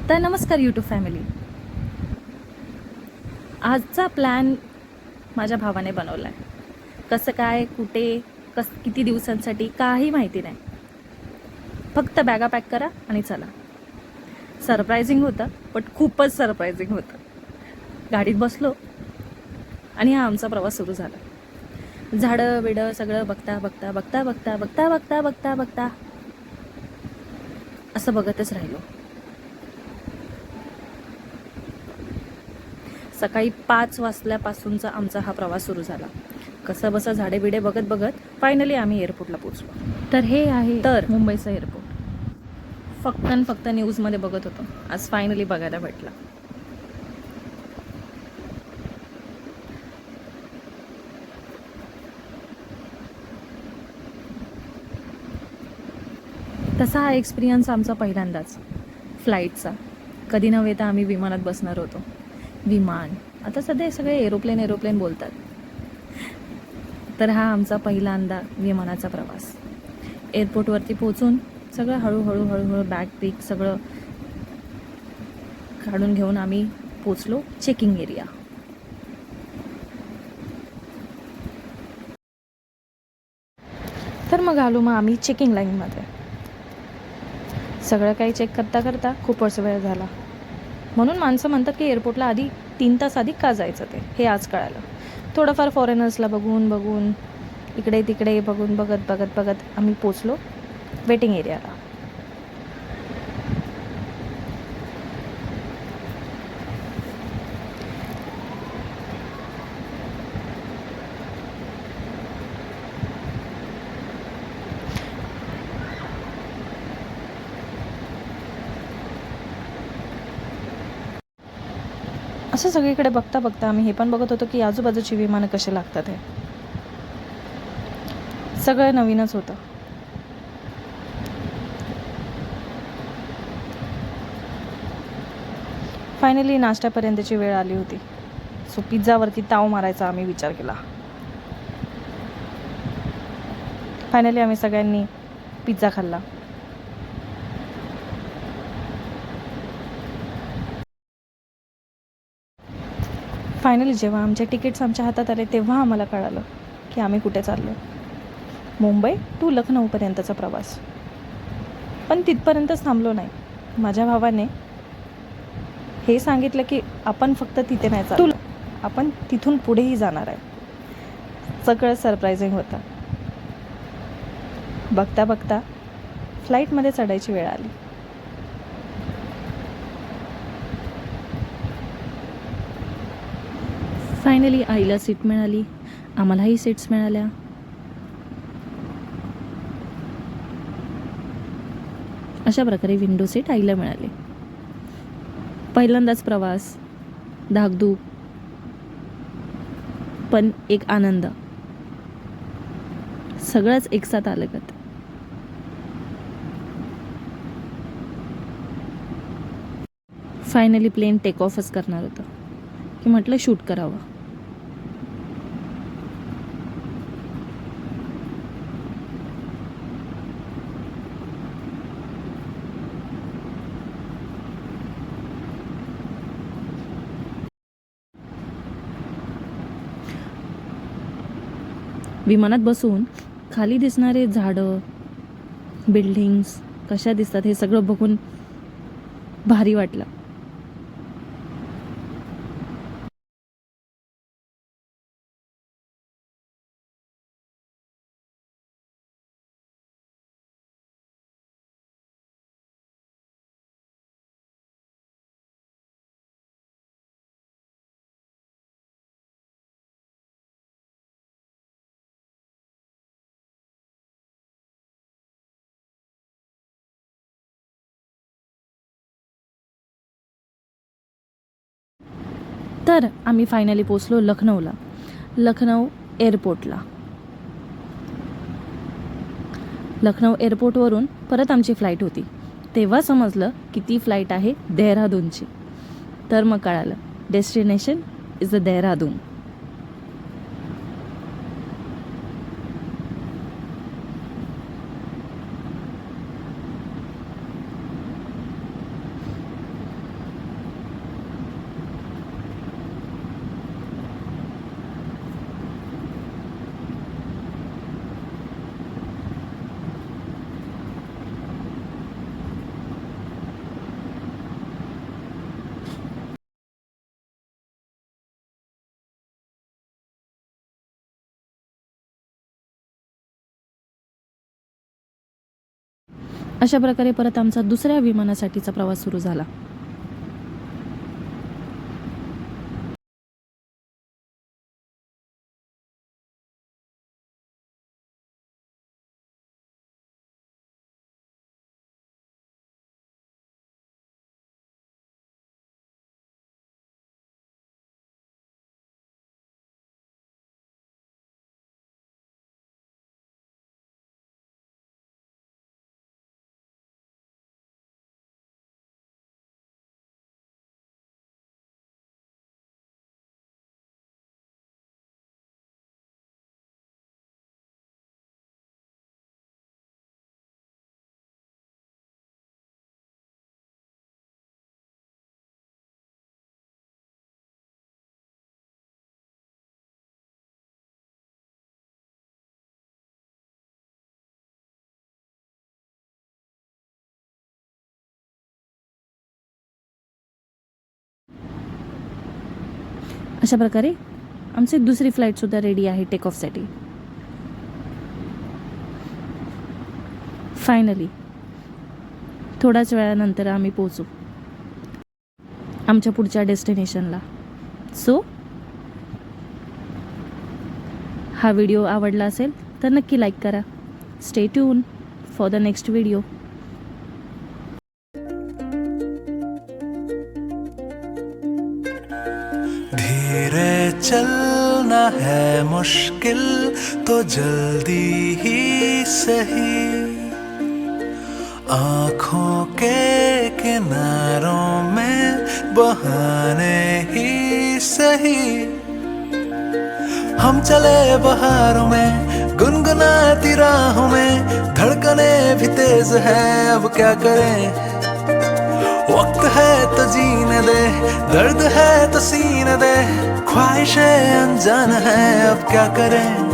तर नमस्कार YouTube family. आजचा प्लॅन माझ्या भावाने बनवला आहे. कसं काय, कुठे, किती दिवसांसाठी काही माहिती नाही. फक्त बॅगा पॅक करा आणि चला. सरप्रायझिंग होतं, पण खूपच सरप्रायझिंग होतं. गाडीत बसलो आणि हा आमचा प्रवास सुरू झाला. झाडं बिडं सगळं बघता बघता बघता बघता बघता बघता बघता बघता असं बघतच राहिलो. सकाळी 5 वाजल्यापासूनचा आमचा हा प्रवास सुरू झाला. कसं बसं झाडे बिडे बघत बघत फायनली आम्ही एअरपोर्टला पोचलो. तर हे आहे मुंबईचं एअरपोर्ट. फक्त न्यूजमध्ये बघत होतो, आज फायनली बघायला भेटला. तसा हा एक्सपिरियन्स आमचा पहिल्यांदाच फ्लाईटचा. कधी नव्हे तर आम्ही विमानात बसणार होतो. विमान, आता सध्या सगळे एरोप्लेन बोलतात. तर हा आमचा पहिल्यांदा विमानाचा प्रवास. एअरपोर्टवरती पोहोचून सगळं हळूहळू बॅग पिक सगळं काढून घेऊन आम्ही पोचलो चेकिंग एरिया. तर मग आम्ही चेकिंग लाईनमध्ये. सगळं काही चेक करता करता खूपच वेळ झाला. म्हणून माणसं म्हणतात की एअरपोर्टला आधी 3 तास आधी का जायचं, हे आज कळालं. थोडंफार फॉरेनर्सला बघून इकडे तिकडे बघत आम्ही पोचलो वेटिंग एरियाला. असं सगळीकडे बघता आम्ही हे पण बघत होतो की आजूबाजूची विमानं कसे लागतात. हे सगळं नवीनच होतं. फायनली नाश्त्यापर्यंतची वेळ आली होती. सो पिझ्झावरती ताव मारायचा आम्ही विचार केला. फायनली आम्ही सगळ्यांनी पिझ्झा खाल्ला. फायनली जेव्हा आमचे तिकीट्स आमच्या हातात आले तेव्हा आम्हाला कळालं की आम्ही कुठे चाललो. मुंबई टू लखनौपर्यंतचा प्रवास. पण तिथपर्यंतच थांबलो नाही. माझ्या भावाने हे सांगितलं की आपण फक्त तिथे नाही चाललो, आपण तिथून पुढेही जाणार आहे. सगळं सरप्रायझिंग होतं. बघता फ्लाईटमध्ये चढायची वेळ आली. फायनली आईला सीट मिळाली, आम्हालाही सीट्स मिळाल्या. अशा प्रकारे विंडो सीट आईला मिळाली. पहिल्यांदाच प्रवास, धाकधूक, पण एक आनंद, सगळंच एकसाथ आलं. फायनली प्लेन टेक ऑफच करणार होतं की म्हटलं शूट करावं. विमानात बसून खाली दिसणारे झाडं, बिल्डिंग्स कशा दिसतात हे सगळं बघून भारी वाटलं. तर आम्ही फायनली पोचलो लखनौ एअरपोर्टला. लखनौ एअरपोर्टवरून परत आमची फ्लाईट होती. तेव्हा समजलं की ती फ्लाईट आहे देहरादूनची. तर मग कळालं डेस्टिनेशन इज अ देहरादून. अशा प्रकारे परत आमचा दुसऱ्या विमानासाठीचा प्रवास सुरू झाला. अशा प्रकारे आमची दुसरी फ्लाईटसुद्धा रेडी आहे टेक ऑफसाठी. फायनली थोड्याच वेळानंतर आम्ही पोहोचू आमच्या पुढच्या डेस्टिनेशनला. सो हा व्हिडिओ आवडला असेल तर नक्की लाईक करा. Stay tune for the next video. धीरे चलना है मुश्किल तो जल्दी ही सही, आँखों के किनारों में बहाने ही सही. हम चले बहारों में गुनगुनाती राहों में, धड़कने भी तेज है अब क्या करें. वक्त है तो जीने दे, दर्द है तो सीने दे, ख्वाहिशें अनजान है अब क्या करें.